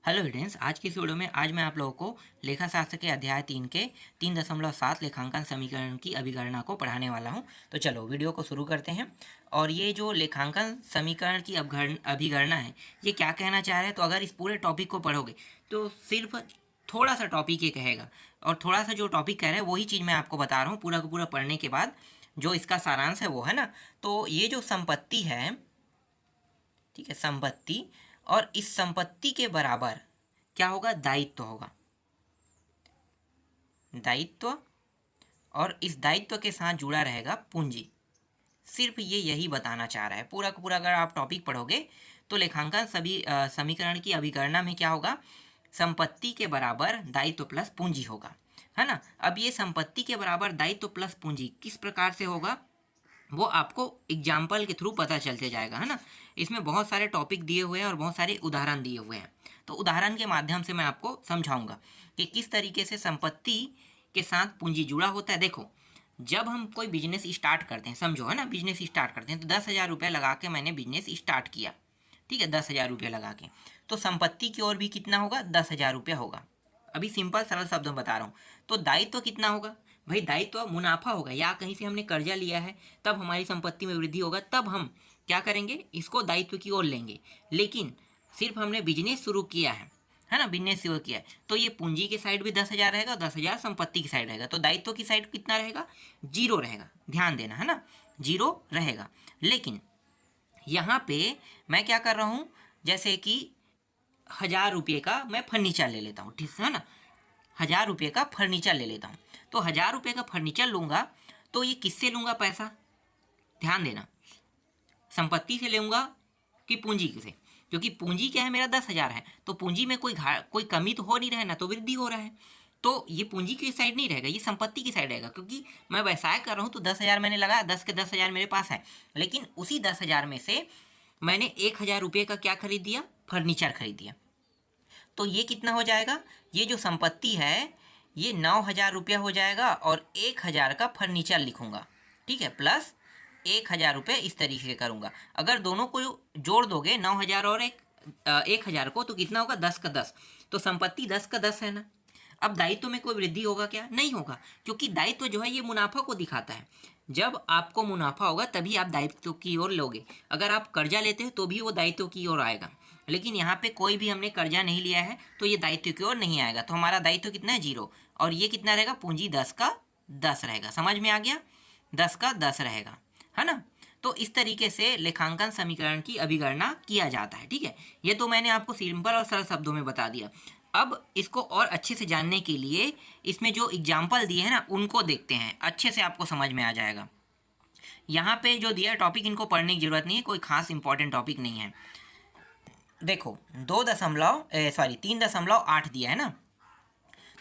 Hello students, आज की इस वीडियो में आज मैं आप लोगों को लेखा शास्त्र के अध्याय 3 के 3.7 लेखांकन समीकरण की अभिगणना को पढ़ाने वाला हूं। तो चलो वीडियो को शुरू करते हैं। और ये जो लेखांकन समीकरण की अभिगणना है, ये क्या कहना चाह रहा है? तो अगर इस पूरे टॉपिक को पढ़ोगे तो सिर्फ थोड़ा सा टॉपिक ये कहेगा, और थोड़ा सा जो टॉपिक कह रहा है वही चीज़ मैं आपको बता रहा हूँ। पूरा का पूरा पढ़ने के बाद जो इसका सारांश है वो है ना, तो ये जो संपत्ति है, ठीक है, संपत्ति, और इस संपत्ति के बराबर क्या होगा? दायित्व होगा। दायित्व, और इस दायित्व के साथ जुड़ा रहेगा पूंजी। सिर्फ ये यही बताना चाह रहा है। पूरा का पूरा अगर आप टॉपिक पढ़ोगे तो लेखांकन समीकरण की अभिगणना में क्या होगा? संपत्ति के बराबर दायित्व प्लस पूंजी होगा, है ना। अब ये संपत्ति के बराबर दायित्व प्लस पूंजी किस प्रकार से होगा वो आपको एग्जाम्पल के थ्रू पता चलते जाएगा, है ना। इसमें बहुत सारे टॉपिक दिए हुए हैं और बहुत सारे उदाहरण दिए हुए हैं। तो उदाहरण के माध्यम से मैं आपको समझाऊंगा कि किस तरीके से संपत्ति के साथ पूंजी जुड़ा होता है। देखो, जब हम कोई बिजनेस स्टार्ट करते हैं, समझो, है ना, बिजनेस स्टार्ट करते हैं तो 10,000 रुपये लगा के मैंने बिजनेस स्टार्ट किया, ठीक है, 10,000 रुपये लगा के। तो संपत्ति की ओर भी कितना होगा? 10,000 रुपये होगा। अभी सिंपल सरल शब्दों में बता रहा हूँ। तो दायित्व कितना होगा भाई? दायित्व मुनाफा होगा, या कहीं से हमने कर्जा लिया है तब हमारी संपत्ति में वृद्धि होगा, तब हम क्या करेंगे? इसको दायित्व की ओर लेंगे। लेकिन सिर्फ हमने बिजनेस शुरू किया है ना, बिजनेस शुरू किया है, तो ये पूंजी के साइड भी 10,000 रहेगा और 10,000 संपत्ति की साइड रहेगा। तो दायित्व की साइड कितना रहेगा? 0 रहेगा। ध्यान देना, है ना, 0 रहेगा। लेकिन यहाँ पे मैं क्या कर रहा हूँ, जैसे कि 1,000 रुपये का मैं फर्नीचर ले लेता हूँ, ठीक है ना, 1,000 रुपये का फर्नीचर ले लेता हूँ। तो 1,000 रुपये का फर्नीचर लूँगा तो ये किससे लूँगा पैसा? ध्यान देना, संपत्ति से लूँगा कि पूंजी से? क्योंकि पूंजी क्या है, मेरा 10,000 है, तो पूंजी में कोई कमी तो हो नहीं रहा है ना, तो वृद्धि हो रहा है। तो ये पूंजी की साइड नहीं रहेगा, ये संपत्ति की साइड रहेगा, क्योंकि मैं व्यवसाय कर रहा हूँ तो 10,000 मैंने लगाया, 10 के 10,000 मेरे पास है। लेकिन उसी 10,000 में से मैंने 1,000 रुपये का क्या खरीद दिया? फर्नीचर खरीद दिया। तो ये कितना हो जाएगा? ये जो संपत्ति है ये 9,000 रुपया हो जाएगा, और 1,000 का फर्नीचर लिखूंगा, ठीक है, प्लस 1,000 रुपये इस तरीके से करूंगा। अगर दोनों को जोड़ दोगे 9,000 और 1,000 को, तो कितना होगा? 10 का 10। तो संपत्ति 10 का 10 है ना। अब दायित्व में कोई वृद्धि होगा क्या? नहीं होगा, क्योंकि दायित्व जो है ये मुनाफा को दिखाता है। जब आपको मुनाफा होगा तभी आप दायित्व की ओर लोगे। अगर आप कर्जा लेते हो तो भी वो दायित्व की ओर आएगा। लेकिन यहाँ पे कोई भी हमने कर्जा नहीं लिया है तो ये दायित्व की ओर नहीं आएगा। तो हमारा दायित्व कितना है? 0। और ये कितना रहेगा? पूंजी 10 का 10 रहेगा। समझ में आ गया? 10 का 10 रहेगा, है ना। तो इस तरीके से लेखांकन समीकरण की अभिगणना किया जाता है, ठीक है। ये तो मैंने आपको सिंपल और सरल शब्दों में बता दिया। अब इसको और अच्छे से जानने के लिए इसमें जो एग्जाम्पल दिए हैं ना उनको देखते हैं, अच्छे से आपको समझ में आ जाएगा। यहाँ पे जो दिया है टॉपिक, इनको पढ़ने की जरूरत नहीं है, कोई खास इंपॉर्टेंट टॉपिक नहीं है। देखो, 3.8 दिया है ना।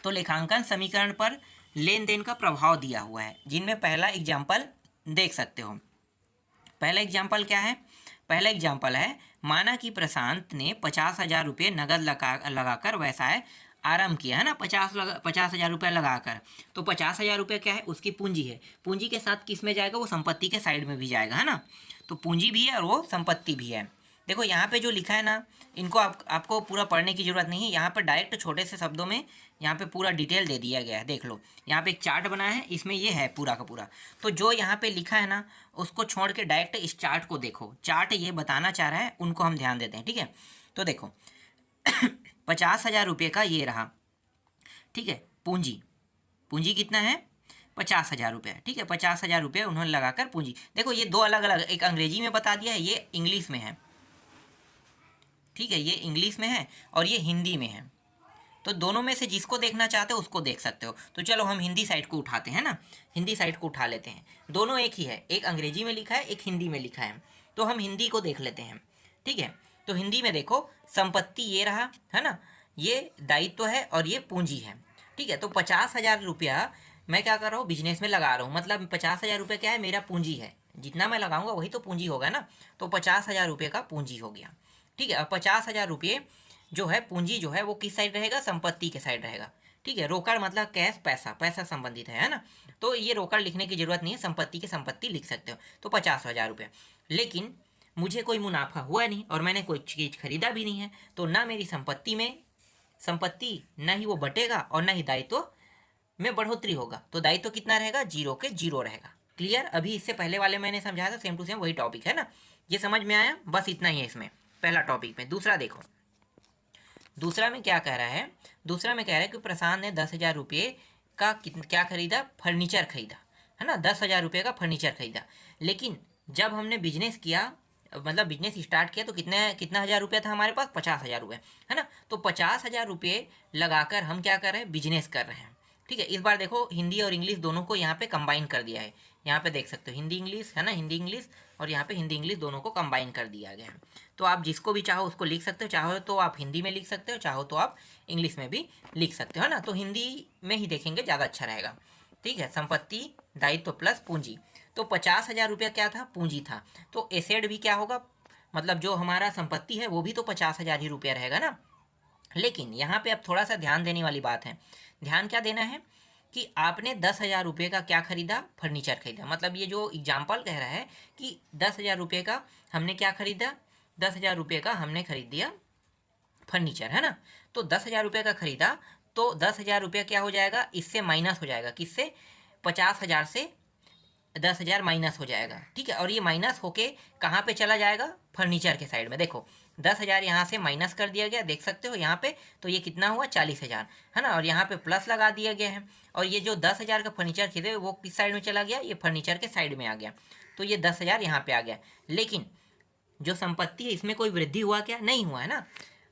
तो लेखांकन समीकरण पर लेन देन का प्रभाव दिया हुआ है, जिनमें पहला एग्जाम्पल देख सकते हो। पहला एग्जाम्पल क्या है? पहला एग्जाम्पल है, माना कि प्रशांत ने 50,000 रुपये नगद लगाकर व्यवसाय आरंभ किया, है ना। 50,000 रुपये लगाकर, तो 50,000 रुपये क्या है? उसकी पूंजी है। पूंजी के साथ किस में जाएगा? वो संपत्ति के साइड में भी जाएगा, है ना। तो पूंजी भी है और वो संपत्ति भी है। देखो यहाँ पे जो लिखा है ना, इनको आपको पूरा पढ़ने की ज़रूरत नहीं है। यहाँ पर डायरेक्ट छोटे से शब्दों में यहाँ पे पूरा डिटेल दे दिया गया है। देख लो, यहाँ पे एक चार्ट बनाया है, इसमें ये है पूरा का पूरा। तो जो यहाँ पे लिखा है ना, उसको छोड़ के डायरेक्ट इस चार्ट को देखो। चार्ट ये बताना चाह रहा है, उनको हम ध्यान देते हैं, ठीक है। तो देखो 50,000 रुपये का ये रहा, ठीक है, पूंजी। पूंजी कितना है? 50,000 रुपये, ठीक है। 50,000 रुपये उन्होंने लगाकर पूंजी। देखो ये दो अलग अलग, एक अंग्रेजी में बता दिया है, ये इंग्लिश में है, ठीक है, ये इंग्लिश में है और ये हिंदी में है। तो दोनों में से जिसको देखना चाहते हो उसको देख सकते हो। तो चलो हम हिंदी साइड को उठाते हैं ना, हिंदी साइड को उठा लेते हैं। दोनों एक ही है, एक अंग्रेजी में लिखा है, एक हिंदी में लिखा है। तो हम हिंदी को देख लेते हैं, ठीक है। तो हिंदी में देखो, संपत्ति ये रहा, है ना, ये दायित्व है और ये पूंजी है, ठीक है। तो 50,000 रुपया मैं क्या कर रहा हूँ? बिजनेस में लगा रहा हूँ। मतलब 50,000 रुपये क्या है? मेरा पूंजी है। जितना मैं लगाऊंगा वही तो पूंजी होगा ना। तो 50,000 रुपये का पूंजी हो गया, ठीक है। और 50,000 रुपये जो है पूंजी जो है वो किस साइड रहेगा? संपत्ति के साइड रहेगा, ठीक है। रोकड़ मतलब कैश, पैसा, पैसा संबंधित है ना। तो ये रोकड़ लिखने की जरूरत नहीं है, संपत्ति के संपत्ति लिख सकते हो। तो 50,000 रुपये। लेकिन मुझे कोई मुनाफा हुआ नहीं और मैंने कोई चीज़ खरीदा भी नहीं है, तो ना मेरी संपत्ति में संपत्ति ना ही वो बटेगा और ना ही दायित्व में बढ़ोतरी होगा, तो दायित्व कितना रहेगा, 0 के 0 रहेगा। क्लियर? अभी इससे पहले वाले मैंने समझाया था, सेम टू सेम वही टॉपिक है ना, ये समझ में आया? बस इतना ही है इसमें पहला टॉपिक में। दूसरा देखो, दूसरा में क्या कह रहा है, दूसरा में कह रहा है कि प्रशांत ने 10,000 रुपये का क्या खरीदा, फर्नीचर खरीदा, है ना, 10,000 रुपये का फर्नीचर खरीदा। लेकिन जब हमने बिजनेस किया, मतलब बिजनेस स्टार्ट किया, तो कितना हज़ार रुपया था हमारे पास, 50,000 रुपये, है ना। तो 50,000 रुपये लगाकर हम क्या कर रहे हैं, बिजनेस कर रहे हैं। ठीक है, इस बार देखो हिंदी और इंग्लिश दोनों को यहाँ पे कंबाइन कर दिया है। यहाँ पे देख सकते हो हिंदी इंग्लिश, है ना, हिंदी इंग्लिश, और यहाँ पे हिंदी इंग्लिश दोनों को कंबाइन कर दिया गया है। तो आप जिसको भी चाहो उसको लिख सकते हो, चाहो तो आप हिंदी में लिख सकते हो, चाहो तो आप इंग्लिश में भी लिख सकते हो, है ना। तो हिंदी में ही देखेंगे, ज़्यादा अच्छा रहेगा। ठीक है, संपत्ति दायित्व प्लस पूंजी। तो 50,000 रुपया क्या था, पूंजी था। तो एसेट भी क्या होगा, मतलब जो हमारा संपत्ति है वो भी तो 50,000 ही रुपया रहेगा ना। लेकिन यहाँ पे अब थोड़ा सा ध्यान देने वाली बात है। ध्यान क्या देना है कि आपने 10,000 रुपये का क्या खरीदा, फर्नीचर खरीदा। मतलब ये जो एग्जाम्पल कह रहा है कि 10,000 रुपये का हमने क्या खरीदा, 10,000 रुपये का हमने खरीद दिया फर्नीचर, है ना। तो 10,000 रुपये का खरीदा, तो 10,000 रुपये क्या हो जाएगा, इससे माइनस हो जाएगा, किससे, 50,000 से 10,000 माइनस हो जाएगा। ठीक है, और ये माइनस होके कहाँ पे चला जाएगा, फर्नीचर के साइड में। देखो 10,000 यहाँ से माइनस कर दिया गया, देख सकते हो यहाँ पे, तो ये कितना हुआ, 40,000, है ना। और यहाँ पे प्लस लगा दिया गया है, और ये जो 10,000 का फर्नीचर खरीदे वो किस साइड में चला गया, ये फर्नीचर के साइड में आ गया। तो ये 10,000 यहाँ पे आ गया। लेकिन जो संपत्ति है इसमें कोई वृद्धि हुआ क्या, नहीं हुआ, है ना।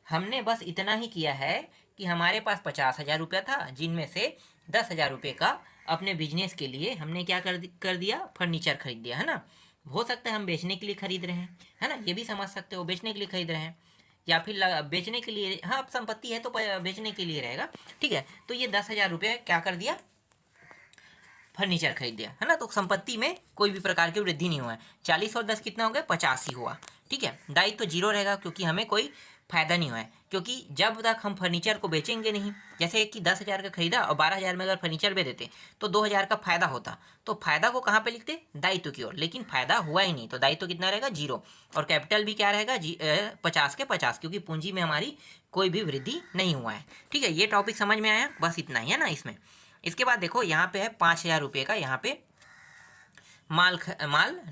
हमने बस इतना ही किया है कि हमारे पास 50,000 रुपया था, जिनमें से 10,000 रुपये का अपने बिजनेस के लिए हमने क्या कर दिया, फर्नीचर खरीद दिया, है ना। हो सकता है हम बेचने के लिए खरीद रहे हैं, है ना, ये भी समझ सकते हो, बेचने के लिए खरीद रहे हैं, या फिर बेचने के लिए, हाँ, अब संपत्ति है तो बेचने के लिए रहेगा। ठीक है, तो ये 10,000 रुपये क्या कर दिया, फर्नीचर खरीद दिया, है ना। तो संपत्ति में कोई भी प्रकार की वृद्धि नहीं हुआ है। 40 और 10 कितना हो गया, 50 ही हुआ। ठीक है, दायित्व तो 0 रहेगा, क्योंकि हमें कोई फायदा नहीं हुआ है, क्योंकि जब तक हम फर्नीचर को बेचेंगे नहीं, जैसे कि 10,000 का खरीदा और 12,000 में अगर फर्नीचर बेच देते तो 2,000 का फायदा होता, तो फायदा को कहाँ पे लिखते, दायित्व की ओर। लेकिन फायदा हुआ ही नहीं, तो दायित्व कितना रहेगा, 0। और कैपिटल भी क्या रहेगा, 50 के 50, क्योंकि पूंजी में हमारी कोई भी वृद्धि नहीं हुआ है। ठीक है, ये टॉपिक समझ में आया, बस इतना ही है ना इसमें। इसके बाद देखो यहाँ पे है 5,000 रुपये का, यहाँ पे माल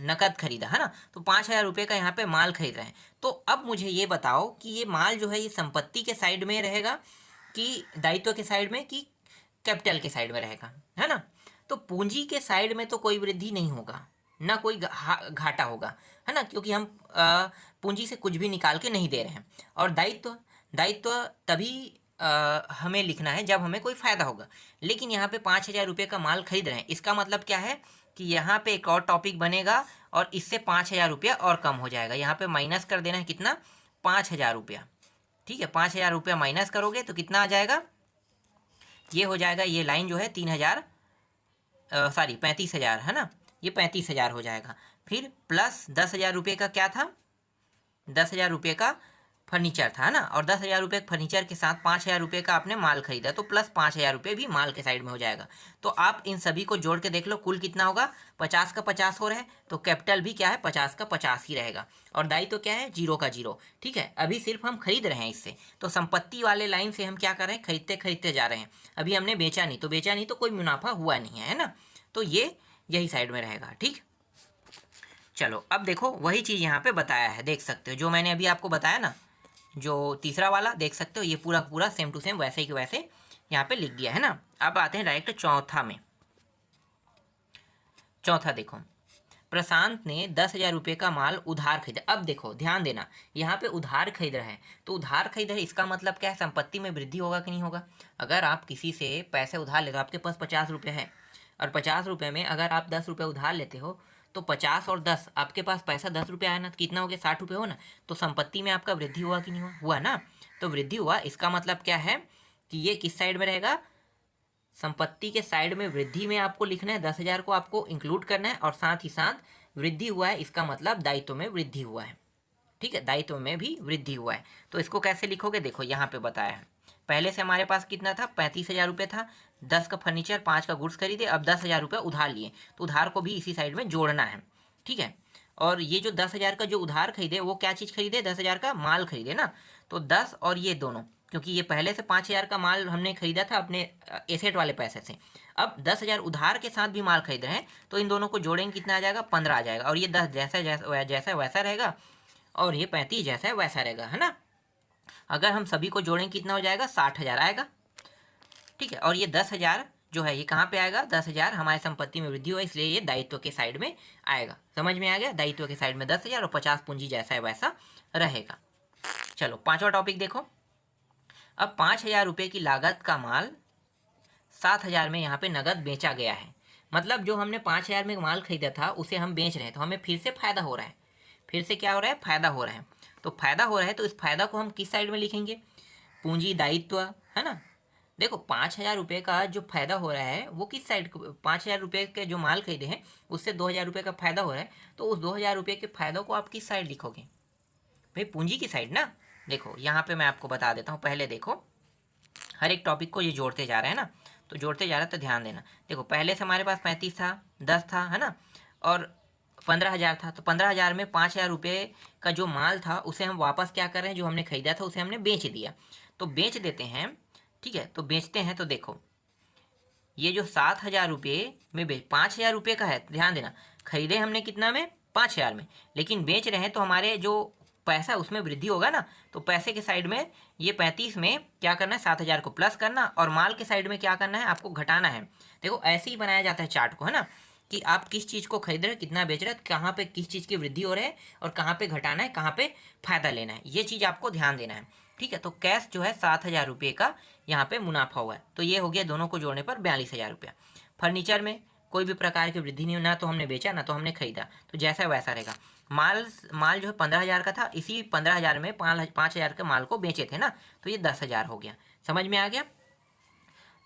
नकद खरीदा, है ना। तो 5,000 रुपये का यहाँ पे माल खरीद रहे हैं। तो अब मुझे ये बताओ कि ये माल जो है ये संपत्ति के साइड में रहेगा कि दायित्व के साइड में, कि कैपिटल के साइड में रहेगा, है ना। तो पूंजी के साइड में तो कोई वृद्धि नहीं होगा, ना कोई घाटा होगा, है ना, क्योंकि हम पूंजी से कुछ भी निकाल के नहीं दे रहे हैं। और दायित्व दायित्व तभी हमें लिखना है जब हमें कोई फ़ायदा होगा। लेकिन यहाँ पे 5,000 रुपये का माल खरीद रहे हैं, इसका मतलब क्या है कि यहाँ पे एक और टॉपिक बनेगा और इससे 5,000 रुपया और कम हो जाएगा। यहाँ पे माइनस कर देना है कितना, 5,000 रुपया। ठीक है, 5,000 रुपया माइनस करोगे तो कितना आ जाएगा, ये हो जाएगा, ये लाइन जो है 35,000, है ना, ये 35,000 हो जाएगा। फिर प्लस 10,000 रुपये का क्या था, 10,000 रुपये का फर्नीचर था, ना। और 10,000 रुपये फर्नीचर के साथ 5,000 रुपये का आपने माल खरीदा, तो प्लस 5,000 रुपये भी माल के साइड में हो जाएगा। तो आप इन सभी को जोड़ के देख लो, कुल कितना होगा, 50 का 50 हो रहा है, तो कैपिटल भी क्या है, 50 का 50 ही रहेगा। और दायित्व तो क्या है, 0 का 0। ठीक है, अभी सिर्फ हम खरीद रहे हैं इससे, तो संपत्ति वाले लाइन से हम क्या कर रहे हैं, खरीदते खरीदते जा रहे हैं। अभी हमने बेचा नहीं, तो कोई मुनाफा हुआ नहीं है ना। तो ये यही साइड में रहेगा। ठीक, चलो अब देखो वही चीज़ यहाँ पे बताया है, देख सकते हो, जो मैंने अभी आपको बताया ना, जो तीसरा वाला देख सकते हो, ये पूरा पूरा सेम टू सेम वैसे ही वैसे यहाँ पे लिख दिया है ना। अब आते हैं डायरेक्ट चौथा में। चौथा देखो, प्रशांत ने 10,000 रुपये का माल उधार खरीदा। अब देखो ध्यान देना, यहाँ पे उधार खरीद रहे हैं, तो उधार खरीद रहे इसका मतलब क्या है, संपत्ति में वृद्धि होगा कि नहीं होगा। अगर आप किसी से पैसे उधार लेते हो, आपके पास 50 रुपये है, और 50 रुपये में अगर आप 10 रुपये उधार लेते हो, तो 50 और 10, आपके पास पैसा 10 रुपये आया ना, तो कितना हो गया, 60 रुपये हो ना। तो संपत्ति में आपका वृद्धि हुआ कि नहीं हुआ, हुआ ना। तो वृद्धि हुआ, इसका मतलब क्या है कि ये किस साइड में रहेगा, संपत्ति के साइड में वृद्धि में आपको लिखना है, 10,000 को आपको इंक्लूड करना है, और साथ ही साथ वृद्धि हुआ है, इसका मतलब दायित्व में वृद्धि हुआ है। ठीक है, दायित्व में भी वृद्धि हुआ है। तो इसको कैसे लिखोगे, देखो यहाँ पे बताया है। पहले से हमारे पास कितना था, 35,000 रुपये था, 10 का फर्नीचर, 5 का गुड्स खरीदे, अब 10,000 रुपये उधार लिए, तो उधार को भी इसी साइड में जोड़ना है। ठीक है, और ये जो 10,000 का जो उधार खरीदे, वो क्या चीज़ खरीदे, 10,000 का माल खरीदे ना। तो 10 और ये दोनों क्योंकि ये पहले से 5,000 का माल हमने खरीदा था अपने एसेट वाले पैसे से। अब 10,000 उधार के साथ भी माल खरीद रहे हैं, तो इन दोनों को जोड़ेंगे कितना आ जाएगा, 15 आ जाएगा। और ये 10 जैसा वैसा रहेगा, और ये 35 जैसा है वैसा रहेगा, है ना। अगर हम सभी को जोड़ेंगे कितना हो जाएगा, 60,000 आएगा। ठीक है, और ये 10,000 जो है ये कहाँ पे आएगा, 10,000 हमारी संपत्ति में वृद्धि हुआ, इसलिए ये दायित्व के साइड में आएगा। समझ में आ गया, दायित्व के साइड में 10,000 और 50 पूंजी जैसा है वैसा रहेगा। चलो 5वां टॉपिक देखो। अब 5,000 रुपये की लागत का माल 7,000 में यहाँ पे नगद बेचा गया है। मतलब जो हमने 5,000 में माल खरीदा था उसे हम बेच रहे हैं, तो हमें फिर से फायदा हो रहा है। फिर से क्या हो रहा है, फायदा हो रहा है। तो फायदा हो रहा है, तो इस फायदा को हम किस साइड में लिखेंगे, पूंजी दायित्व, है ना। देखो 5,000 रुपये का जो फायदा हो रहा है वो किस साइड को, 5,000 रुपये के जो माल खरीदे हैं उससे 2,000 रुपये का फायदा हो रहा है, तो उस 2,000 रुपये के फायदा को आप किस साइड लिखोगे, भाई पूंजी की साइड ना। देखो यहाँ पे मैं आपको बता देता हूँ, पहले देखो हर एक टॉपिक को ये जोड़ते जा रहे हैं ना, तो जोड़ते जा रहा है तो ध्यान देना। देखो पहले से हमारे पास 35 था, 10 था, है ना, और 15,000 था। तो 15,000 में 5,000 रुपये का जो माल था उसे हम वापस क्या कर रहे हैं, जो हमने खरीदा था उसे हमने बेच दिया। तो बेच देते हैं, ठीक है। तो बेचते हैं, तो देखो ये जो 7,000 रुपये में 5,000 रुपये का है, ध्यान देना, खरीदे हमने कितना में, 5,000 में, लेकिन बेच रहे हैं तो हमारे जो पैसा उसमें वृद्धि होगा ना। तो पैसे के साइड में ये 35 में क्या करना है, 7,000 को प्लस करना, और माल के साइड में क्या करना है, आपको घटाना है। देखो ऐसे ही बनाया जाता है चार्ट को, है ना, कि आप किस चीज़ को खरीद रहे हो, कितना बेच रहे हो, कहाँ पे किस चीज़ की वृद्धि हो रही है, और कहाँ पे घटाना है, कहाँ पे फायदा लेना है, ये चीज़ आपको ध्यान देना है। ठीक है, तो कैश जो है 7,000 रुपये का यहाँ पे मुनाफा हुआ है, तो ये हो गया दोनों को जोड़ने पर 42,000 रुपया। फर्नीचर में कोई भी प्रकार की वृद्धि नहीं, ना तो हमने बेचा ना तो हमने खरीदा, तो जैसा वैसा रहेगा। माल जो है 15,000 का था, इसी 15,000 में 5,000 के माल को बेचे थे ना, तो ये 10,000 हो गया। समझ में आ गया।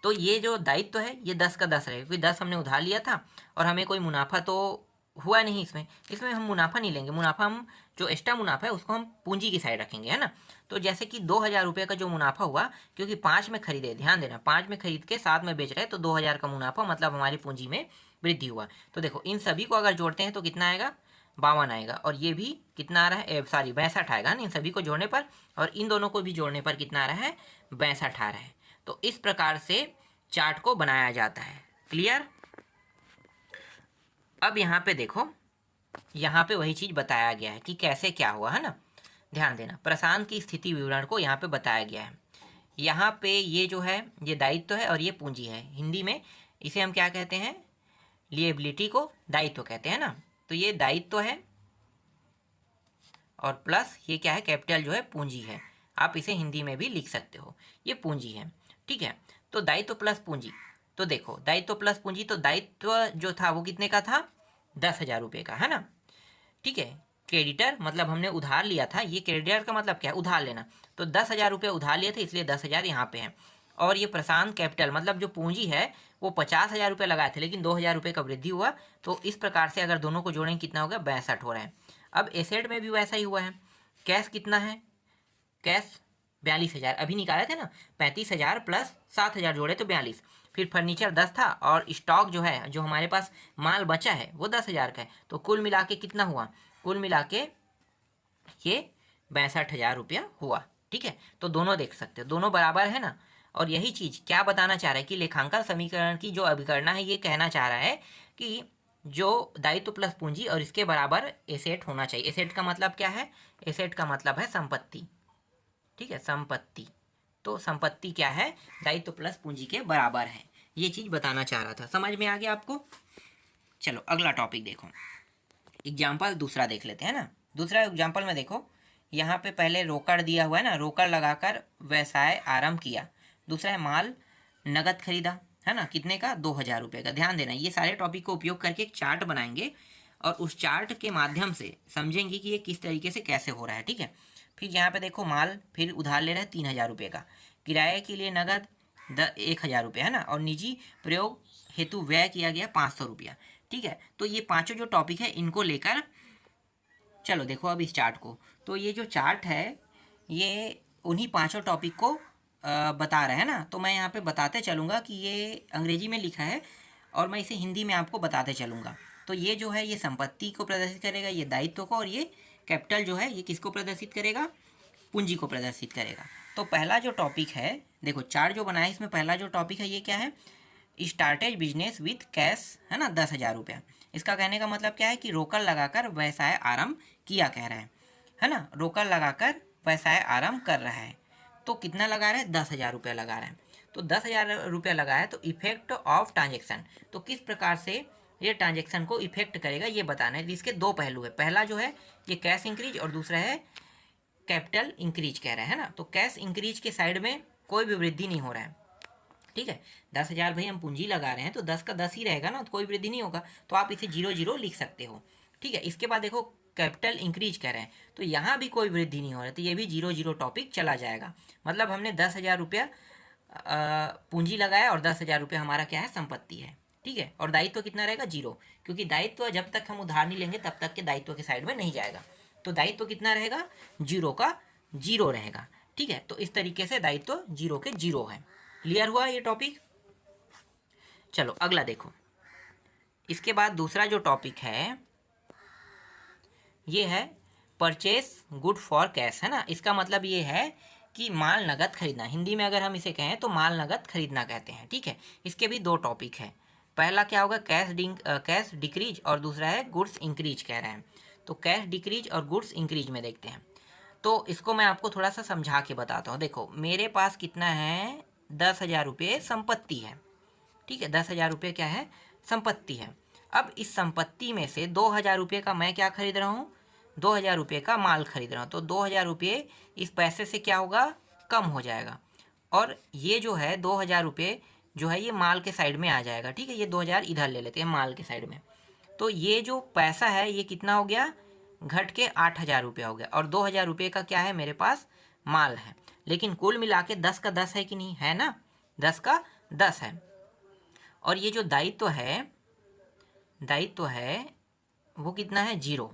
तो ये जो दायित्व है ये 10 का 10 रहेगा, क्योंकि 10 हमने उधार लिया था और हमें कोई मुनाफा तो हुआ नहीं इसमें। इसमें हम मुनाफा नहीं लेंगे, मुनाफा हम जो एक्स्ट्रा मुनाफा है उसको हम पूंजी की साइड रखेंगे, है ना। तो जैसे कि 2,000 रुपये का जो मुनाफा हुआ, क्योंकि 5 में खरीदे, ध्यान देना, 5 में खरीद के 7 में बेच रहे हैं, तो 2,000 का मुनाफा, मतलब हमारी पूंजी में वृद्धि हुआ। तो देखो इन सभी को अगर जोड़ते हैं तो कितना आएगा, 52 आएगा, और ये भी कितना आ रहा है, सॉरी 62 आएगा ना इन सभी को जोड़ने पर, और इन दोनों को भी जोड़ने पर कितना आ रहा है, 62 आ रहा है। तो इस प्रकार से चार्ट को बनाया जाता है। क्लियर। अब यहाँ पे देखो, यहाँ पे वही चीज़ बताया गया है कि कैसे क्या हुआ, है ना। ध्यान देना, प्रशांत की स्थिति विवरण को यहाँ पे बताया गया है। यहाँ पे ये जो है ये दायित्व है और ये पूंजी है। हिंदी में इसे हम क्या कहते हैं, लिएबिलिटी को दायित्व कहते हैं ना। तो ये दायित्व है और प्लस ये क्या है, कैपिटल जो है पूंजी है। आप इसे हिंदी में भी लिख सकते हो, ये पूंजी है। ठीक है, तो दायित्व प्लस पूंजी, तो देखो दायित्व प्लस पूंजी, तो दायित्व जो था वो कितने का था, 10,000 रुपये का, है ना। ठीक है, क्रेडिटर मतलब हमने उधार लिया था, ये क्रेडिटर का मतलब क्या है, उधार लेना, तो 10,000 रुपये उधार लिए थे, इसलिए 10,000 यहाँ पे है। और ये प्रशांत कैपिटल मतलब जो पूंजी है वो 50,000 रुपये लगाए थे, लेकिन 2,000 रुपये का वृद्धि हुआ, तो इस प्रकार से अगर दोनों को जोड़ेंगे कितना होगा, 62 हो रहा है। अब एसेट में भी वैसा ही हुआ है। कैश कितना है, कैश 42,000 अभी निकाले थे ना, 35,000 प्लस 7,000 जोड़े तो 42। फिर फर्नीचर 10 था, और स्टॉक जो है, जो हमारे पास माल बचा है वो 10,000 का है, तो कुल मिला के कितना हुआ, कुल मिला के ये 62,000 रुपया हुआ। ठीक है, तो दोनों देख सकते हो, दोनों बराबर है ना। और यही चीज़ क्या बताना चाह रहा है कि लेखांकन समीकरण की जो अभिकरणा है ये कहना चाह रहा है कि जो दायित्व प्लस पूंजी और इसके बराबर एसेट होना चाहिए। एसेट का मतलब क्या है, एसेट का मतलब है संपत्ति। ठीक है, संपत्ति, तो संपत्ति क्या है, दायित्व प्लस पूंजी के बराबर है। ये चीज़ बताना चाह रहा था, समझ में आ गया आपको। चलो अगला टॉपिक देखो, एग्जाम्पल दूसरा देख लेते हैं ना। दूसरा एग्जाम्पल में देखो, यहाँ पे पहले रोकड़ दिया हुआ है ना, रोकड़ लगाकर व्यवसाय आरंभ किया। दूसरा है माल नगद खरीदा, है ना, कितने का, 2,000 रुपये का। ध्यान देना, ये सारे टॉपिक को उपयोग करके एक चार्ट बनाएंगे और उस चार्ट के माध्यम से समझेंगे कि ये किस तरीके से कैसे हो रहा है। ठीक है, फिर यहाँ पे देखो माल फिर उधार ले रहे हैं 3,000 रुपये का, किराए के लिए नगद 1,000 रुपये, है ना, और निजी प्रयोग हेतु व्यय किया गया 500 रुपया। ठीक है, तो ये पांचों जो टॉपिक है इनको लेकर चलो देखो अब इस चार्ट को। तो ये जो चार्ट है ये उन्हीं पांचों टॉपिक को बता रहे हैं ना। तो मैं यहाँ पे बताते चलूँगा कि ये अंग्रेजी में लिखा है और मैं इसे हिंदी में आपको बताते चलूँगा। तो ये जो है ये संपत्ति को प्रदर्शित करेगा, ये दायित्व को, और ये कैपिटल जो है ये किसको प्रदर्शित करेगा, पूंजी को प्रदर्शित करेगा। तो तो पहला जो टॉपिक है, देखो चार्ट जो बनाया है इसमें पहला जो टॉपिक है ये क्या है, स्टार्टेज बिजनेस विथ कैश, है ना, 10,000 रुपया। इसका कहने का मतलब क्या है कि रोकड़ लगाकर व्यवसाय आरंभ किया कह रहा है ना, रोकड़ लगाकर व्यवसाय आरंभ कर रहा है। तो कितना लगा रहा है, 10,000 रुपया लगा रहा है। तो 10,000 रुपया लगाया, तो इफेक्ट ऑफ ट्रांजेक्शन, तो किस प्रकार से ये ट्रांजेक्शन को इफेक्ट करेगा ये बताना है। इसके दो पहलू है, पहला जो है ये कैश इंक्रीज और दूसरा है कैपिटल इंक्रीज कह रहा है ना। तो कैश इंक्रीज के साइड में कोई भी वृद्धि नहीं हो रहा है, ठीक है। 10,000 भाई हम पूंजी लगा रहे हैं तो 10 का 10 ही रहेगा ना, तो कोई वृद्धि नहीं होगा, तो आप इसे 0 लिख सकते हो, ठीक है। इसके बाद देखो कैपिटल इंक्रीज कह रहे हैं, तो यहाँ भी कोई वृद्धि नहीं हो रहा है, तो ये भी 0 टॉपिक चला जाएगा। मतलब हमने 10,000 रुपया पूंजी लगाया और 10,000 रुपया हमारा क्या है, संपत्ति है, ठीक है। और दायित्व कितना रहेगा, 0, क्योंकि दायित्व जब तक हम उधार नहीं लेंगे तब तक के दायित्व के साइड में नहीं जाएगा। तो दायित्व कितना रहेगा, 0 का 0 रहेगा, ठीक है। तो इस तरीके से दायित्व 0 के 0 है। क्लियर हुआ ये टॉपिक। चलो अगला देखो। इसके बाद दूसरा जो टॉपिक है ये है परचेस गुड फॉर कैश, है ना। इसका मतलब ये है कि माल नगद खरीदना, हिंदी में अगर हम इसे कहें तो माल नगद खरीदना कहते हैं, ठीक है। इसके भी दो टॉपिक है, पहला क्या होगा कैश डिक्रीज और दूसरा है गुड्स इंक्रीज कह रहे हैं। तो कैश डिक्रीज और गुड्स इंक्रीज में देखते हैं। तो इसको मैं आपको थोड़ा सा समझा के बताता हूँ। देखो मेरे पास कितना है, 10,000 रुपये संपत्ति है, ठीक है। 10,000 रुपये क्या है, संपत्ति है। अब इस संपत्ति में से 2,000 रुपये का मैं क्या खरीद रहा हूँ, 2,000 रुपये का माल खरीद रहा हूँ। तो 2,000 रुपये इस पैसे से क्या होगा, कम हो जाएगा। और ये जो है 2,000 रुपये जो है ये माल के साइड में आ जाएगा, ठीक है। ये 2,000 इधर ले लेते हैं माल के साइड में। तो ये जो पैसा है ये कितना हो गया, घट के 8,000 रुपया हो गया। और 2,000 रुपये का क्या है, मेरे पास माल है। लेकिन कुल मिला के 10 का 10 है कि नहीं, है ना, 10 का 10 है। और ये जो दायित्व है वो कितना है, 0,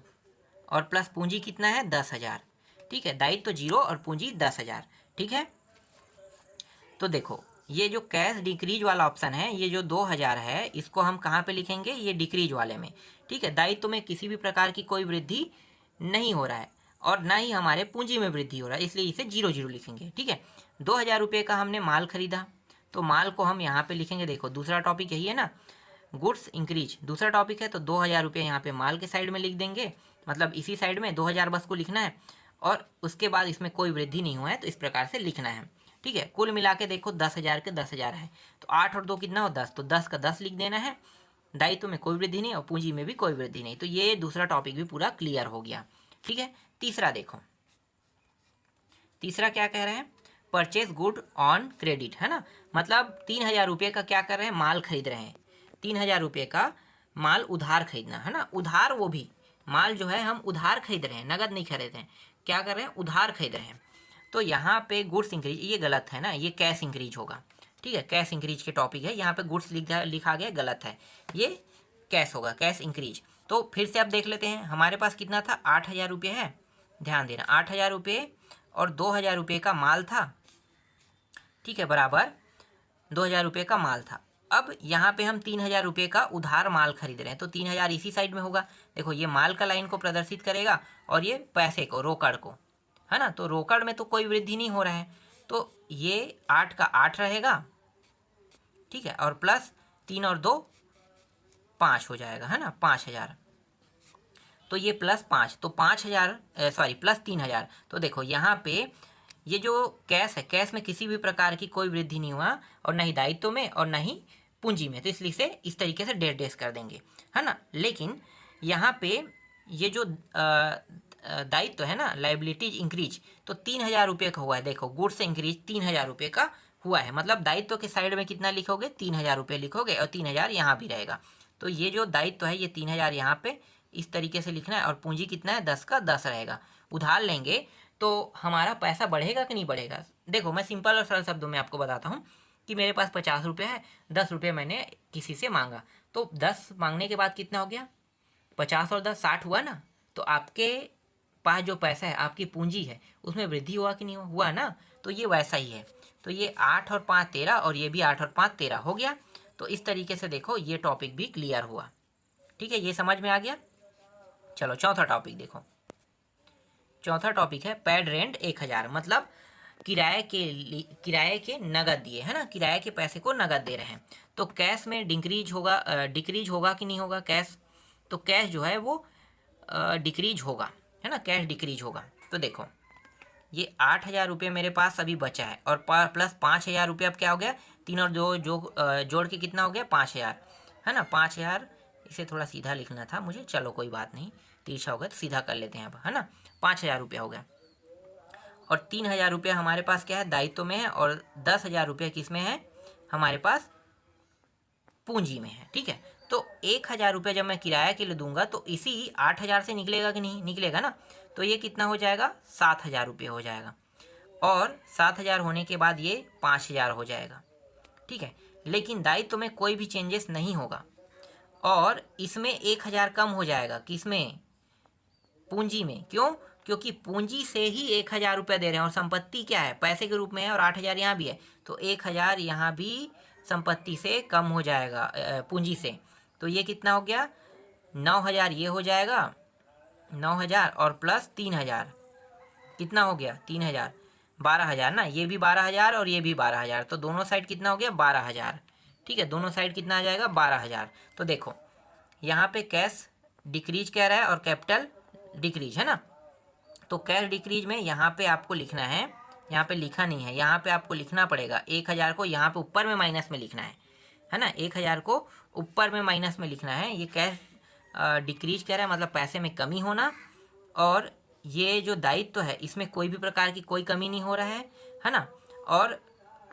और प्लस पूंजी कितना है, 10,000, ठीक है। दायित्व 0 और पूंजी 10,000, ठीक है। तो देखो ये जो कैश डिक्रीज वाला ऑप्शन है, ये जो 2,000 है इसको हम कहाँ पे लिखेंगे, ये डिक्रीज वाले में, ठीक है। दायित्व में किसी भी प्रकार की कोई वृद्धि नहीं हो रहा है और ना ही हमारे पूंजी में वृद्धि हो रहा है, इसलिए इसे 0 लिखेंगे, ठीक है। 2,000 रुपये का हमने माल खरीदा, तो माल को हम यहाँ पे लिखेंगे। देखो दूसरा टॉपिक यही है ना, गुड्स इंक्रीज दूसरा टॉपिक है, तो 2,000 रुपये यहाँ पे माल के साइड में लिख देंगे, मतलब इसी साइड में 2,000 बस को लिखना है और उसके बाद इसमें कोई वृद्धि नहीं हुआ है, तो इस प्रकार से लिखना है, ठीक है। कुल मिला के देखो 10,000 के 10,000 है, तो 8 और 2 कितना हो, 10, तो 10 का 10 लिख देना है। दायित्व में कोई वृद्धि नहीं और पूंजी में भी कोई वृद्धि नहीं। तो ये दूसरा टॉपिक भी पूरा क्लियर हो गया, ठीक है। तीसरा देखो, तीसरा क्या कह रहे हैं, परचेज गुड ऑन क्रेडिट, है ना। मतलब 3,000 रुपये का क्या कर रहे हैं, माल खरीद रहे हैं। 3,000 रुपये का माल उधार खरीदना, है ना। उधार, वो भी माल जो है हम उधार खरीद रहे हैं, नगद नहीं खरीद रहे हैं। क्या कर रहे हैं, उधार खरीद रहे हैं। तो यहाँ पे गुड्स इंक्रीज, ये गलत है ना, ये कैश इंक्रीज होगा, ठीक है। कैश इंक्रीज के टॉपिक है, यहाँ पे गुड्स लिखा गया, गलत है, ये कैश होगा, कैश इंक्रीज। तो फिर से आप देख लेते हैं, हमारे पास कितना था, 8,000 रुपये है, ध्यान देना, 8,000 रुपये और 2,000 रुपये का माल था, ठीक है, बराबर 2,000 रुपये का माल था। अब यहाँ पे हम 3,000 रुपये का उधार माल खरीद रहे हैं, तो 3,000 इसी साइड में होगा। देखो ये माल का लाइन को प्रदर्शित करेगा और ये पैसे को, रोकड़ को, है ना। तो रोकड़ में तो कोई वृद्धि नहीं हो रहा है, तो ये 8 का 8 रहेगा, ठीक है। और प्लस 3 और 2 5 हो जाएगा, है ना, 5,000। तो ये प्लस 5, तो 5,000 प्लस 3,000। तो देखो यहाँ पे ये जो कैश है, कैश में किसी भी प्रकार की कोई वृद्धि नहीं हुआ और ना ही दायित्व में और ना ही पूंजी में, तो इसलिए से इस तरीके से डेस कर देंगे, है ना। लेकिन यहाँ पे ये जो दायित्व है ना, लाइबिलिटीज इंक्रीज, तो 3,000 रुपये का हुआ है। देखो गुड्स इंक्रीज 3,000 रुपये का हुआ है, मतलब दायित्व के साइड में कितना लिखोगे, 3,000 रुपये लिखोगे और 3,000 यहाँ भी रहेगा। तो ये जो दायित्व है ये 3,000 यहाँ पे इस तरीके से लिखना है और पूंजी कितना है, 10 का 10 रहेगा। उधार लेंगे तो हमारा पैसा बढ़ेगा कि नहीं बढ़ेगा। देखो मैं सिंपल और सरल शब्दों में आपको बताता हूँ कि मेरे पास 50 रुपये है, 10 रुपये मैंने किसी से मांगा, तो 10 मांगने के बाद कितना हो गया, 50 और 10 60 हुआ ना। तो आपके पास जो पैसा है, आपकी पूंजी है, उसमें वृद्धि हुआ कि नहीं हुआ ना। तो ये वैसा ही है। तो ये 8 और 5 13 और ये भी 8 और 5 13 हो गया। तो इस तरीके से देखो ये टॉपिक भी क्लियर हुआ, ठीक है, ये समझ में आ गया। चलो चौथा टॉपिक देखो। चौथा टॉपिक है पेड रेंट 1,000, मतलब किराए के नगद दिए, है ना, किराए के पैसे को नगद दे रहे हैं, तो कैश में डिक्रीज होगा कि नहीं होगा कैश, तो कैश जो है वो डिक्रीज होगा, है ना, कैश डिक्रीज होगा। तो देखो ये 8,000 रुपये मेरे पास अभी बचा है और प्लस 5,000 रुपये, अब क्या हो गया, तीन और दो जोड़ के कितना हो गया 5,000, है ना, 5,000। इसे थोड़ा सीधा लिखना था मुझे, चलो कोई बात नहीं, तिरछा हो गया तो सीधा कर लेते हैं अब, है ना, 5,000 रुपया हो गया। और 3,000 रुपया हमारे पास क्या है, दायित्व में है, और 10,000 रुपया किस में है, हमारे पास पूंजी में है। ठीक है, तो 1,000 रुपये जब मैं किराया के लिए दूंगा तो इसी 8,000 से निकलेगा कि नहीं, निकलेगा ना, तो ये कितना हो जाएगा, 7,000 रुपये हो जाएगा, और 7,000 होने के बाद ये 5,000 हो जाएगा। ठीक है, लेकिन दायित्व में कोई भी चेंजेस नहीं होगा, और इसमें 1,000 कम हो जाएगा, किसमें, पूंजी में। क्यों, क्योंकि पूंजी से ही 1,000 रुपये दे रहे हैं, और संपत्ति क्या है, पैसे के रूप में है, और 8,000 यहाँ भी है, तो 1,000 यहाँ भी संपत्ति से कम हो जाएगा, पूंजी से। तो ये कितना हो गया, 9,000 ये हो जाएगा, 9,000 और प्लस 3,000 कितना हो गया, 3,000, 12,000 ना, ये भी 12,000 और ये भी 12,000, तो दोनों साइड कितना हो गया, 12,000। ठीक है, दोनों साइड कितना आ जाएगा, 12,000। तो देखो यहाँ पे कैश डिक्रीज कह रहा है और कैपिटल डिक्रीज, है ना, तो कैश डिक्रीज में यहाँ पे आपको लिखना है, यहाँ पे लिखा नहीं है, यहाँ पे आपको लिखना पड़ेगा, 1,000 को यहाँ पे ऊपर में माइनस में लिखना है ना, 1,000 को ऊपर में माइनस में लिखना है। ये कैश डिक्रीज कह रहा है, मतलब पैसे में कमी होना, और ये जो दायित्व है इसमें कोई भी प्रकार की कोई कमी नहीं हो रहा है ना, और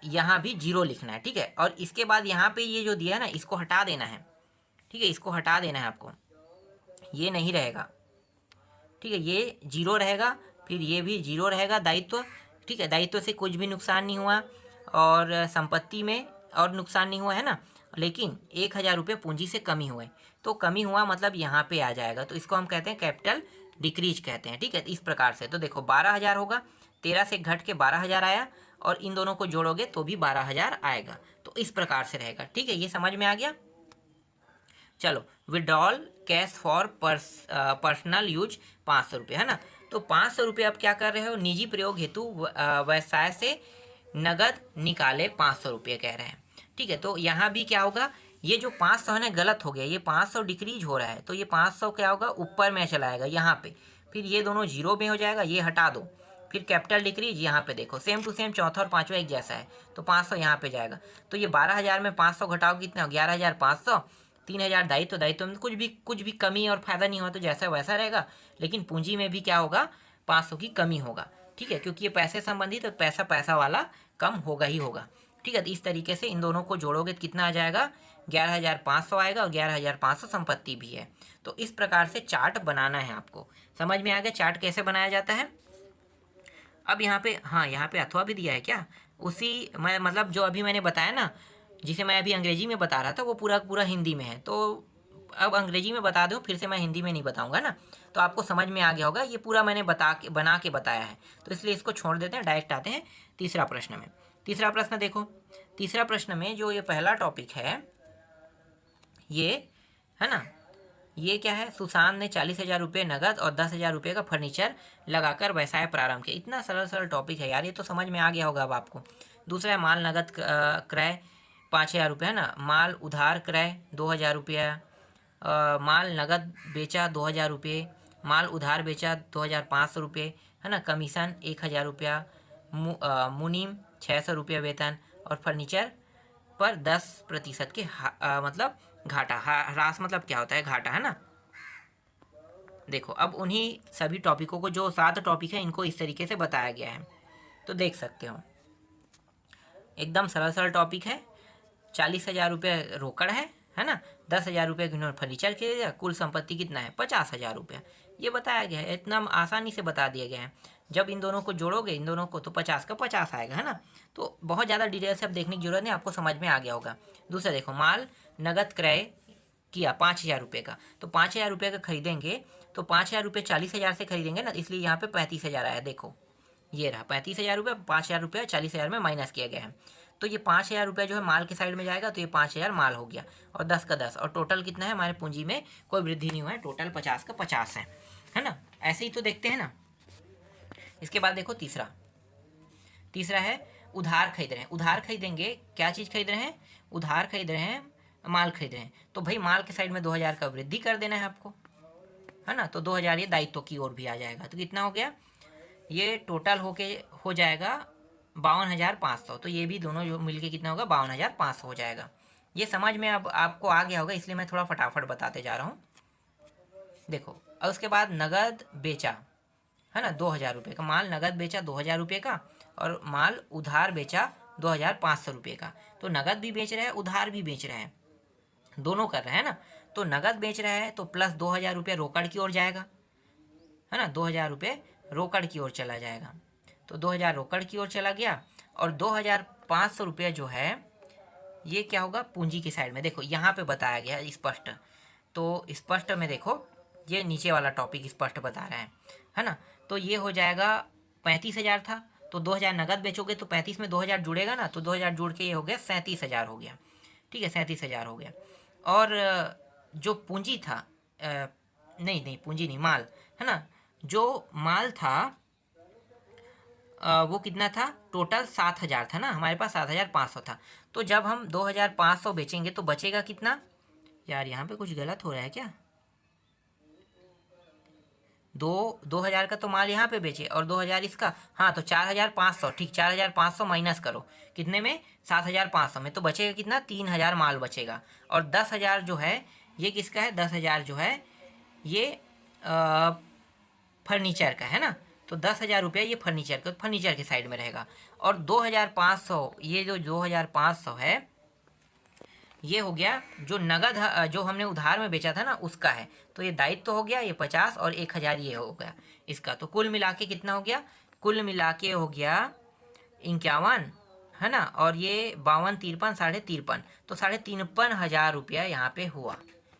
यहाँ भी जीरो लिखना है। ठीक है, और इसके बाद यहाँ पे ये जो दिया है ना, इसको हटा देना है। ठीक है, इसको हटा देना है आपको, ये नहीं रहेगा। ठीक है, ये जीरो रहेगा, फिर ये भी जीरो रहेगा दायित्व। ठीक है, दायित्व से कुछ भी नुकसान नहीं हुआ, और संपत्ति में और नुकसान नहीं हुआ, है ना, लेकिन 1,000 रुपये पूंजी से कमी हुए, तो कमी हुआ मतलब यहाँ पे आ जाएगा, तो इसको हम कहते हैं कैपिटल डिक्रीज कहते हैं। ठीक है, इस प्रकार से। तो देखो 12,000 होगा, 13 से घट के 12,000 आया, और इन दोनों को जोड़ोगे तो भी 12,000 आएगा, तो इस प्रकार से रहेगा। ठीक है, ये समझ में आ गया। चलो, withdrawal cash for personal use 500 रुपये, है ना, तो 500 रुपये आप क्या कर रहे हो, निजी प्रयोग हेतु व्यवसाय से नगद निकाले 500 रुपये कह रहे हैं। ठीक है, तो यहाँ भी क्या होगा, ये जो 500 है ना गलत हो गया, ये 500 डिक्रीज हो रहा है, तो ये 500 क्या होगा, ऊपर में चला आएगा यहाँ पे, फिर ये दोनों जीरो में हो जाएगा, ये हटा दो, फिर कैपिटल डिक्रीज यहाँ पे देखो सेम टू सेम, चौथा और पांचवा एक जैसा है, तो 500 यहाँ पे जाएगा, तो ये 12,000 में 500 घटाओ कितना, 11,500, 3,000 दायित्व में कुछ भी कमी और फायदा नहीं हुआ, तो जैसा वैसा रहेगा, लेकिन पूंजी में भी क्या होगा, 500 की कमी होगा। ठीक है, क्योंकि ये पैसे संबंधित, तो पैसा वाला कम होगा ही होगा। ठीक है, तो इस तरीके से इन दोनों को जोड़ोगे तो कितना आ जाएगा, 11,500 आएगा, और 11,500 संपत्ति भी है। तो इस प्रकार से चार्ट बनाना है आपको। समझ में आ गया चार्ट कैसे बनाया जाता है। अब यहाँ पे, हाँ यहाँ पे अथवा भी दिया है क्या, उसी मैं मतलब जो अभी मैंने बताया ना, जिसे मैं अभी अंग्रेजी में बता रहा था, वो पूरा हिंदी में है, तो अब अंग्रेजी में बता दूँ, फिर से मैं हिंदी में नहीं बताऊँगा ना, तो आपको समझ में आ गया होगा। ये पूरा मैंने बना के बताया है, तो इसलिए इसको छोड़ देते हैं, डायरेक्ट आते हैं तीसरा प्रश्न में। तीसरा प्रश्न देखो, तीसरा प्रश्न में जो ये पहला टॉपिक है, ये है ना, ये क्या है, सुशांत ने 40,000 रुपये नगद और 10,000 रुपये का फर्नीचर लगाकर व्यवसाय प्रारंभ किया। इतना सरल टॉपिक है यार, ये तो समझ में आ गया होगा अब आपको। दूसरा है माल नगद क्रय 5,000 रुपये, है ना, माल उधार क्रय 2,000 रुपया, माल नगद बेचा 2,000 रुपये, माल उधार बेचा 2,500 रुपये, है ना, कमीशन 1,000 रुपया, मुनीम 600 रुपया वेतन, और फर्नीचर पर 10% के मतलब घाटा, ह्रास मतलब क्या होता है, घाटा, है ना। देखो अब उन्हीं सभी टॉपिकों को, जो 7 टॉपिक है, इनको इस तरीके से बताया गया है, तो देख सकते हो एकदम सरल टॉपिक है। 40,000 रुपये रोकड़ है ना, 10,000 रुपये की इन्होंने फर्नीचर के दिया, कुल संपत्ति कितना है 50,000 रुपया, ये बताया गया है, इतना आसानी से बता दिया गया है। जब इन दोनों को जोड़ोगे, इन दोनों को, तो 50 का 50 आएगा, है ना, तो बहुत ज़्यादा डिटेल से अब देखने की जरूरत नहीं, आपको समझ में आ गया होगा। दूसरा देखो, माल नगद क्रय किया 5,000 रुपये का, तो 5,000 रुपये का खरीदेंगे, तो 5,000 रुपये 40,000 से खरीदेंगे ना, इसलिए यहाँ पे 35,000 आया। देखो ये रहा 35,000 रुपये, 5,000 रुपये 40,000 में माइनस किया गया है, तो ये 5,000 रुपये जो है माल के साइड में जाएगा, तो ये 5,000 माल हो गया, और 10 का 10, और टोटल कितना है, हमारे पूंजी में कोई वृद्धि नहीं हुआ है, टोटल 50 का 50 है ना। ऐसे ही तो देखते हैं ना। इसके बाद देखो तीसरा है उधार खरीद रहे हैं, उधार खरीदेंगे, क्या चीज़ खरीद रहे हैं, उधार खरीद रहे हैं, माल खरीद रहे हैं, तो भाई माल के साइड में 2000 का वृद्धि कर देना है आपको, है ना। तो 2000 ये दायित्व की ओर भी आ जाएगा। तो कितना हो गया, ये टोटल हो जाएगा 52,500। तो ये भी दोनों जो मिलके कितना होगा, 52,500 हो जाएगा। ये समझ में अब आपको आ गया होगा, इसलिए मैं थोड़ा फटाफट बताते जा रहा हूँ। देखो, और उसके बाद नगद बेचा, है ना, 2000 रुपये का माल नगद बेचा 2000 रुपये का, और माल उधार बेचा 2500 रुपये का। तो नगद भी बेच रहा है, उधार भी बेच रहा है, दोनों कर रहे हैं ना। तो नगद बेच रहा है तो प्लस 2000 रुपये रोकड़ की ओर जाएगा, है ना, 2000 रुपये रोकड़ की ओर चला जाएगा। तो 2000 रोकड़ की ओर चला गया, और 2500 रुपये जो है ये क्या होगा, पूंजी की साइड में। देखो यहाँ पे बताया गया है स्पष्ट, तो स्पष्ट में देखो ये नीचे वाला टॉपिक स्पष्ट बता रहा है ना। तो ये हो जाएगा 35,000 था, तो 2000 नगद बेचोगे तो 35 में 2000 जुड़ेगा ना, तो 2000 जुड़ के ये हो गया 37,000 हो गया, ठीक है, 37,000 हो गया। और जो पूंजी था, नहीं पूंजी नहीं, माल, है ना, जो माल था वो कितना था, टोटल 7,000 था ना, हमारे पास 7,500 था। तो जब हम 2,500 बेचेंगे तो बचेगा कितना, यार यहाँ पे कुछ गलत हो रहा है क्या, 2000 का तो माल यहाँ पे बेचे और 2000 इसका, हाँ, तो 4,500, ठीक, 4,500 माइनस करो कितने में, 7,500 में, तो बचेगा कितना, 3,000 माल बचेगा। और 10,000 जो है ये किसका है, 10,000 जो है ये फर्नीचर का है ना। तो 10,000 रुपया ये फर्नीचर के साइड में रहेगा। और 2,500, ये जो 2,500 है ये हो गया जो नगद जो हमने उधार में बेचा था ना उसका है। तो ये दायित्व हो गया, ये 50 और 1,000 ये हो गया इसका। तो कुल मिला के कितना हो गया, कुल मिला के हो गया 51, है ना। और ये 52, 53, 53, तो 53,500 रुपया यहाँ पे हुआ,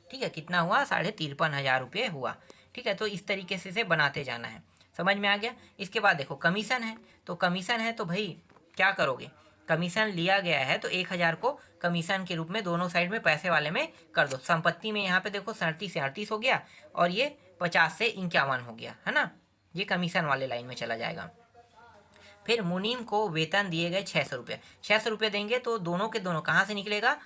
ठीक है। कितना हुआ, 53,500 रुपये हुआ, ठीक है। तो इस तरीके से बनाते जाना है, समझ में आ गया। इसके बाद देखो कमीशन है, तो कमीशन है तो भाई क्या करोगे, कमीशन लिया गया है तो 1,000 को कमीशन के रूप में दोनों साइड में पैसे वाले में कर दो। संपत्ति में यहाँ पे देखो 37 से 38 हो गया, और ये 50 से 51 हो गया, है ना। ये कमीशन वाले लाइन में चला जाएगा। फिर मुनीम को वेतन दिए गए 600 रुपये, 600 रुपये देंगे तो दोनों के दोनों कहाँ से निकलेगा,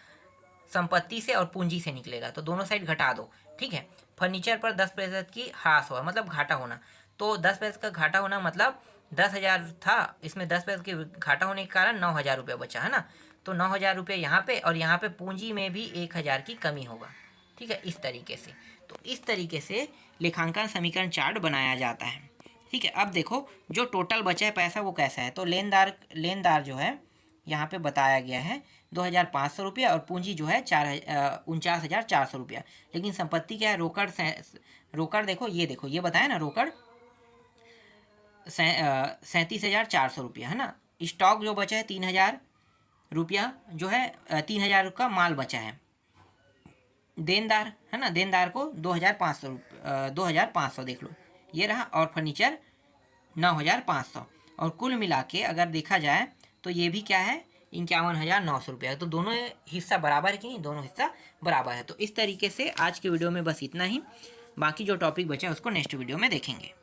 संपत्ति से और पूंजी से निकलेगा, तो दोनों साइड घटा दो, ठीक है। फर्नीचर पर 10% की ह्रास हुआ, मतलब घाटा होना, तो 10% का घाटा होना मतलब 10,000 था, इसमें 10% के घाटा होने के कारण 9,000 रुपये बचा, है ना। तो 9,000 रुपये यहाँ पे, और यहाँ पे पूंजी में भी 1,000 की कमी होगा, ठीक है, इस तरीके से। तो इस तरीके से लेखांकन समीकरण चार्ट बनाया जाता है, ठीक है। अब देखो जो टोटल बचा है पैसा वो कैसा है, तो लेनदार जो है यहाँ पे बताया गया है 2,500 रुपया, और पूंजी जो है 49,400 रुपया। लेकिन संपत्ति क्या है, रोकड़ देखो ये बताया ना, रोकड़ 37,400 रुपया, है ना। स्टॉक जो बचा है 3,000 रुपया, जो है 3,000 का माल बचा है। देनदार, है ना, देनदार को 2,500 देख लो ये रहा, और फर्नीचर 9,500। और कुल मिला के अगर देखा जाए तो ये भी क्या है, 51,900 रुपया। तो दोनों हिस्सा बराबर है कि नहीं, दोनों हिस्सा बराबर है। तो इस तरीके से आज के वीडियो में बस इतना ही, बाकी जो टॉपिक बचा है उसको नेक्स्ट वीडियो में देखेंगे।